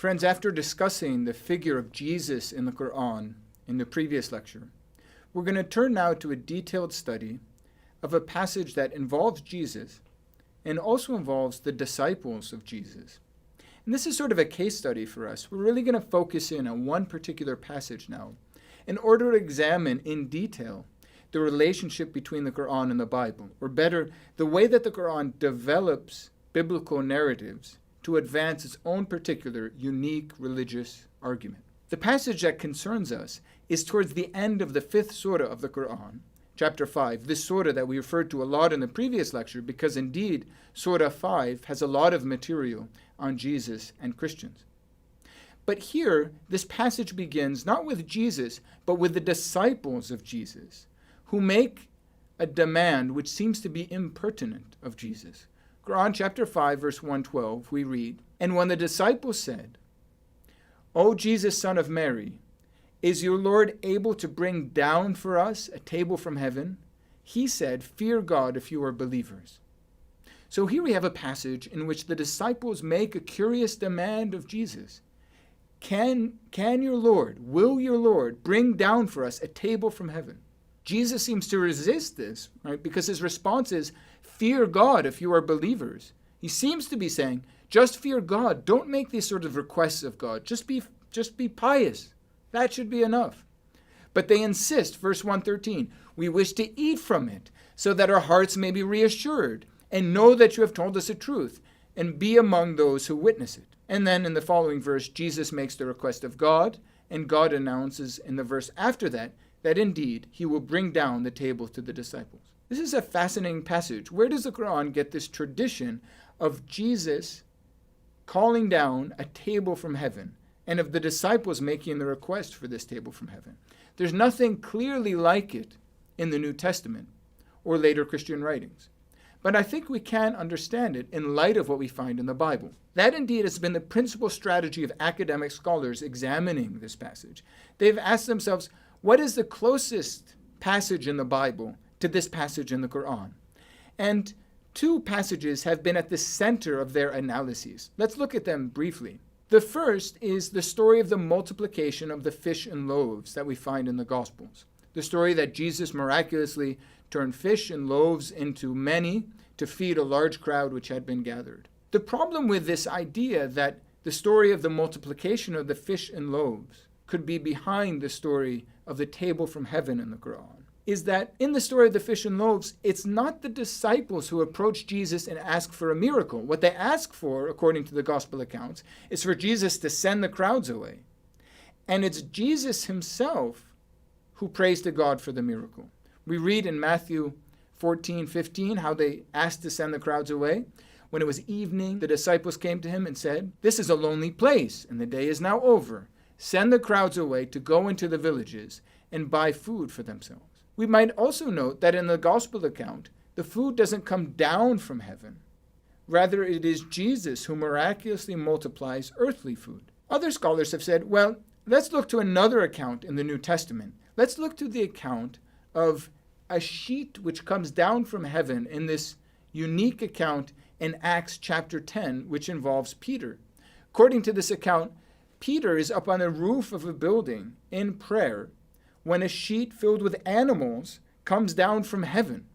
Friends, after discussing the figure of Jesus in the Qur'an in the previous lecture, we're going to turn now to a detailed study of a passage that involves Jesus and also involves the disciples of Jesus. And this is sort of a case study for us. We're really going to focus in on one particular passage now in order to examine in detail the relationship between the Qur'an and the Bible, or better, the way that the Qur'an develops biblical narratives to advance its own particular, unique religious argument. The passage that concerns us is towards the end of the 5th surah of the Qur'an, chapter 5, this surah that we referred to a lot in the previous lecture, because indeed, surah 5 has a lot of material on Jesus and Christians. But here, this passage begins not with Jesus, but with the disciples of Jesus, who make a demand which seems to be impertinent of Jesus. Quran chapter 5, verse 112, we read, "And when the disciples said, 'O Jesus, son of Mary, is your Lord able to bring down for us a table from heaven?' He said, 'Fear God if you are believers.'" So here we have a passage in which the disciples make a curious demand of Jesus. Can your Lord, will your Lord bring down for us a table from heaven? Jesus seems to resist this, right? Because his response is, "Fear God if you are believers." He seems to be saying, just fear God. Don't make these sort of requests of God. Just be pious. That should be enough. But they insist, verse 113, "We wish to eat from it, so that our hearts may be reassured, and know that you have told us the truth, and be among those who witness it." And then in the following verse, Jesus makes the request of God, and God announces in the verse after that indeed he will bring down the table to the disciples. This is a fascinating passage. Where does the Quran get this tradition of Jesus calling down a table from heaven and of the disciples making the request for this table from heaven? There's nothing clearly like it in the New Testament or later Christian writings. But I think we can understand it in light of what we find in the Bible. That indeed has been the principal strategy of academic scholars examining this passage. They've asked themselves, what is the closest passage in the Bible to this passage in the Quran? And two passages have been at the center of their analyses. Let's look at them briefly. The first is the story of the multiplication of the fish and loaves that we find in the Gospels. The story that Jesus miraculously turned fish and loaves into many to feed a large crowd which had been gathered. The problem with this idea that the story of the multiplication of the fish and loaves could be behind the story of the table from heaven in the Quran is that in the story of the fish and loaves, it's not the disciples who approach Jesus and ask for a miracle. What they ask for, according to the gospel accounts, is for Jesus to send the crowds away. And it's Jesus himself who prays to God for the miracle. We read in Matthew 14:15 how they asked to send the crowds away. When it was evening, the disciples came to him and said, "This is a lonely place, and the day is now over. Send the crowds away to go into the villages and buy food for themselves." We might also note that in the gospel account, the food doesn't come down from heaven. Rather, it is Jesus who miraculously multiplies earthly food. Other scholars have said, well, let's look to another account in the New Testament. Let's look to the account of a sheet which comes down from heaven in this unique account in Acts chapter 10, which involves Peter. According to this account, Peter is up on the roof of a building in prayer when a sheet filled with animals comes down from heaven.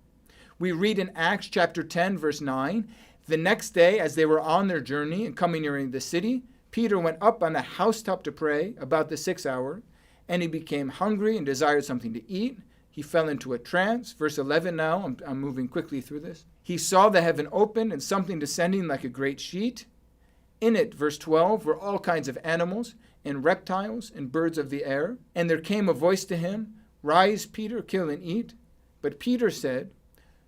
We read in Acts chapter 10, verse 9, "The next day, as they were on their journey and coming near the city, Peter went up on the housetop to pray about the 6th hour, and he became hungry and desired something to eat. He fell into a trance." Verse 11 now, I'm moving quickly through this. "He saw the heaven open and something descending like a great sheet. In it," verse 12, "were all kinds of animals and reptiles and birds of the air. And there came a voice to him, 'Rise, Peter, kill and eat.' But Peter said,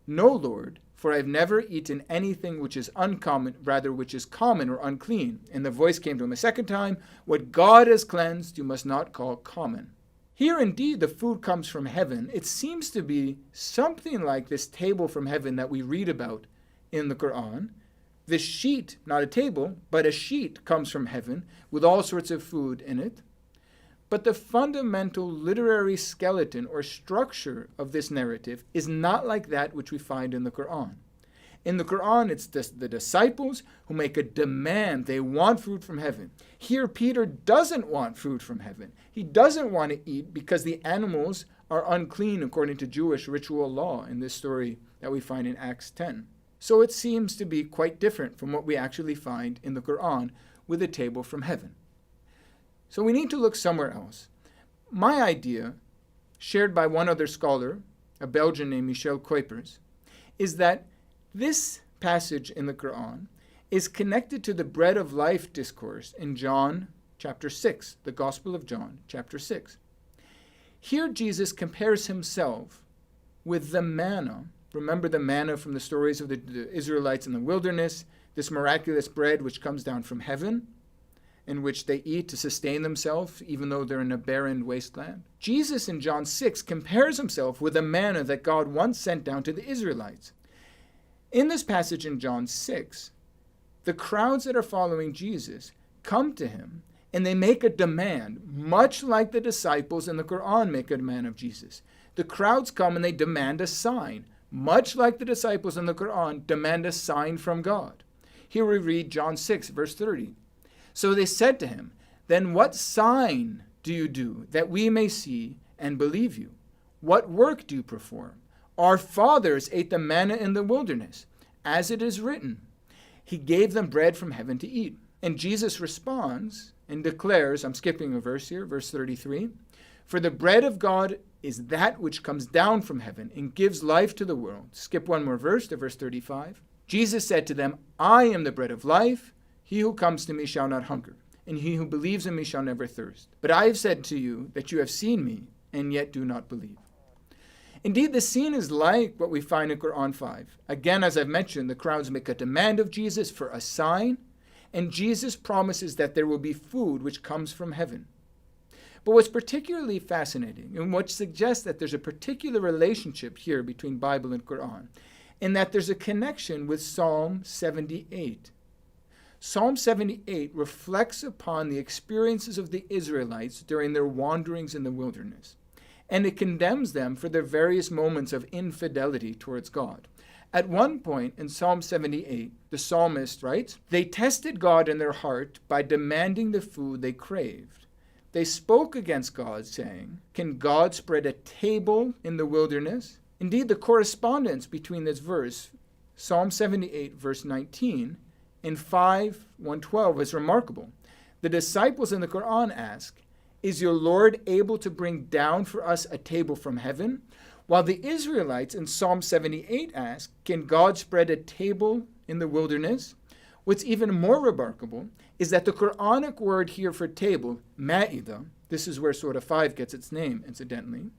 'No, Lord, for I have never eaten anything which is uncommon, rather which is common or unclean.' And the voice came to him a second time, 'What God has cleansed, you must not call common.'" Here indeed the food comes from heaven. It seems to be something like this table from heaven that we read about in the Quran. This sheet, not a table, but a sheet comes from heaven with all sorts of food in it. But the fundamental literary skeleton or structure of this narrative is not like that which we find in the Quran. In the Qur'an, it's the disciples who make a demand. They want food from heaven. Here, Peter doesn't want food from heaven. He doesn't want to eat because the animals are unclean according to Jewish ritual law in this story that we find in Acts 10. So it seems to be quite different from what we actually find in the Qur'an with a table from heaven. So we need to look somewhere else. My idea, shared by one other scholar, a Belgian named Michel Kuipers, is that this passage in the Qur'an is connected to the bread of life discourse in John chapter 6, the Gospel of John chapter 6. Here Jesus compares himself with the manna. Remember the manna from the stories of the Israelites in the wilderness, this miraculous bread which comes down from heaven, in which they eat to sustain themselves even though they're in a barren wasteland. Jesus in John 6 compares himself with the manna that God once sent down to the Israelites. In this passage in John 6, the crowds that are following Jesus come to him and they make a demand, much like the disciples in the Qur'an make a demand of Jesus. The crowds come and they demand a sign, much like the disciples in the Qur'an demand a sign from God. Here we read John 6, verse 30. So they said to him, "Then what sign do you do that we may see and believe you? What work do you perform? Our fathers ate the manna in the wilderness, as it is written, He gave them bread from heaven to eat." And Jesus responds and declares, I'm skipping a verse here, verse 33, "For the bread of God is that which comes down from heaven and gives life to the world." Skip one more verse to verse 35. Jesus said to them, "I am the bread of life. He who comes to me shall not hunger, and he who believes in me shall never thirst. But I have said to you that you have seen me, and yet do not believe." Indeed, the scene is like what we find in Quran 5. Again, as I've mentioned, the crowds make a demand of Jesus for a sign, and Jesus promises that there will be food which comes from heaven. But what's particularly fascinating, and what suggests that there's a particular relationship here between Bible and Quran, in that there's a connection with Psalm 78. Psalm 78 reflects upon the experiences of the Israelites during their wanderings in the wilderness, and it condemns them for their various moments of infidelity towards God. At one point in Psalm 78, the psalmist writes, "They tested God in their heart by demanding the food they craved. They spoke against God, saying, 'Can God spread a table in the wilderness?'" Indeed, the correspondence between this verse, Psalm 78, verse 19, and 5:112 is remarkable. The disciples in the Quran ask, "Is your Lord able to bring down for us a table from heaven?" While the Israelites in Psalm 78 ask, "Can God spread a table in the wilderness?" What's even more remarkable is that the Quranic word here for table, ma'idah, this is where Surah 5 gets its name, incidentally,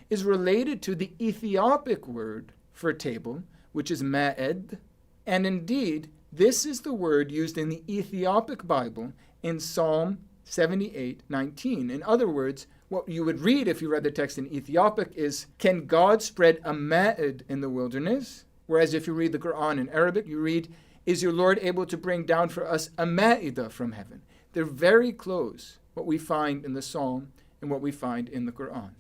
is related to the Ethiopic word for table, which is ma'ed, and indeed, this is the word used in the Ethiopic Bible in Psalm 78:19. In other words, what you would read if you read the text in Ethiopic is, "Can God spread a ma'id in the wilderness?" Whereas if you read the Quran in Arabic, you read, "Is your Lord able to bring down for us a ma'idah from heaven?" They're very close, what we find in the Psalm and what we find in the Quran.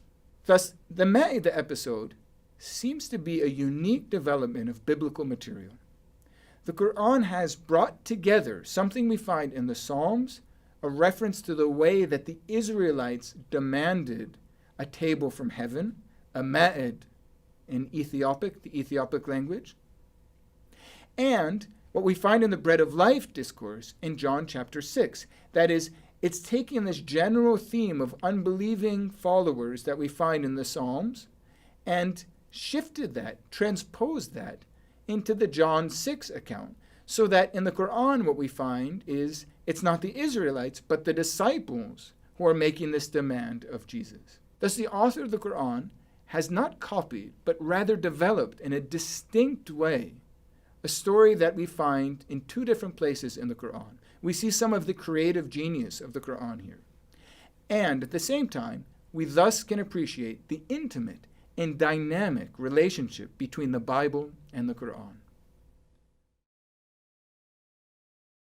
Thus, the ma'idah episode seems to be a unique development of biblical material. The Quran has brought together something we find in the Psalms, a reference to the way that the Israelites demanded a table from heaven, a ma'id in the Ethiopic language, and what we find in the bread of life discourse in John chapter 6. That is, it's taking this general theme of unbelieving followers that we find in the Psalms and shifted that, transposed that into the John 6 account, so that in the Quran what we find is it's not the Israelites, but the disciples who are making this demand of Jesus. Thus, the author of the Quran has not copied, but rather developed in a distinct way a story that we find in two different places in the Quran. We see some of the creative genius of the Quran here. And at the same time, we thus can appreciate the intimate and dynamic relationship between the Bible and the Quran.